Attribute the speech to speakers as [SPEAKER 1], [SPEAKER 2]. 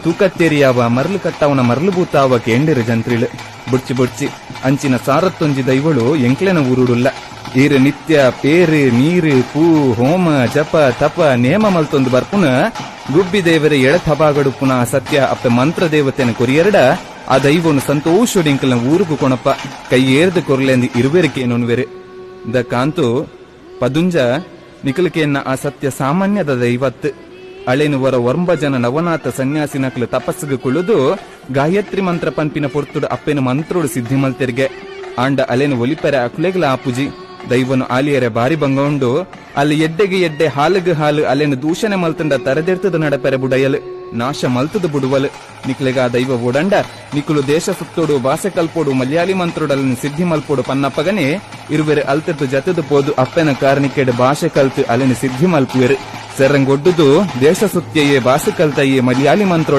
[SPEAKER 1] ತೂಕತ್ತೇರಿಯಾವ ಮರಳು ಕಟ್ಟವನ ಮರಳು ಬೂತಾವ ಕೇಂಡಿರು ಜಂತ್ರಿಳು ಬುಡ್ಚಿ ಬುಡ್ಚಿ ಅಂಚಿನ ಸಾರತ್ತೊಂಜಿ ದೈವಳು ಎಂಕ್ಲೆನ ಊರುಡುಲ್ಲ ಈರು ನಿತ್ಯ ಪೇರು ನೀರು ಪೂ ಹೋಮ ಜಪ ತಪ ನೇಮ ಮಲ್ತೊಂದು ಬರ್ಪುನ ಗುಬ್ಬಿ ದೇವರ ಎಳತಬಾಗಡು ಪುನಃ ಸತ್ಯ ಅಪ್ಪ ಮಂತ್ರ ದೇವತೆನ ಕೊರಿಯರಡ ಆ ದೈವನು ಸಂತೋಷಡಿಂಕಲ್ನ ಊರುಗು ಕೊಣಪ್ಪ ಕೈ ಏರ್ದು ಕೊರ್ಲೆಂದು ಇರುವೆರಿಕೇನೊನ್ವೆರು ದ ಕಾಂತು ಪದುಂಜ ನಿಕಲಿಕೆಯನ್ನ ಆ ಸತ್ಯ ಸಾಮಾನ್ಯದ ದೈವತ್ ಅಳೆನು ವರ 9 ಜನ ನವನಾಥ ಸನ್ಯಾಸಿನಕ್ಲು ತಪಸ್ಸಿಗೆ ಕುಳಿದು ಗಾಯತ್ರಿ ಮಂತ್ರ ಪಂಪಿನ ಪೊರ್ತುಡು ಅಪ್ಪೆನ ಮಂತ್ರೋಡು ಸಿದ್ಧಿ ಮಲ್ತೆರ್ಗೆ ಆಂಡ ಅಲೆನು ಒಲಿಪೆರೆ ಅಕ್ಲೆಗ್ಲ ಆಪುಜಿ ದೈವನು ಆಲಿಯರೆ ಬಾರಿ ಬಂಗೊಂಡು ಅಲ್ಲಿ ಎಡ್ಡೆಗೆ ಎಡ್ಡೆ ಹಾಲುಗೆ ಹಾಲು ಅಲೆನು ದೂಷಣೆ ಮಲ್ತಂಡ ತರದೆರ್ತದ ನಡಪೆರೆ ಬುಡಯಲು ನಾಶ ಮಲ್ತದ ಬುಡುವಲು ನಿಕ್ಲೆಗ ಆ ದೈವ ಓಡಂಡ ನಿಕುಲು ದೇಶ ಸುತ್ತೋಡು ಭಾಷೆ ಕಲ್ಪೋಡು ಮಲಯಾಳಿ ಮಂತ್ರೋಡಲ್ಲಿ ಸಿದ್ಧಿ ಮಲ್ಪೋಡು ಪನ್ನಪ್ಪಗನೆ ಇರುವೆರೆ ಅಲ್ತದ್ದು ಜತದು ಪೋದು ಅಪ್ಪೆನ ಕಾರಣಿಕೆಡ್ ಭಾಷೆ ಕಲ್ತು ಅಲೆನು ಸಿದ್ಧಿ ಮಲ್ಪುವೆರು ಸೆರಂಗೊಡ್ಡುದು ದೇಶ ಸುತ್ತಿಯೇ ಭಾಷೆ ಕಲ್ತಯ್ಯೇ ಮಲಯಾಳಿ ಮಂತ್ರೋಡ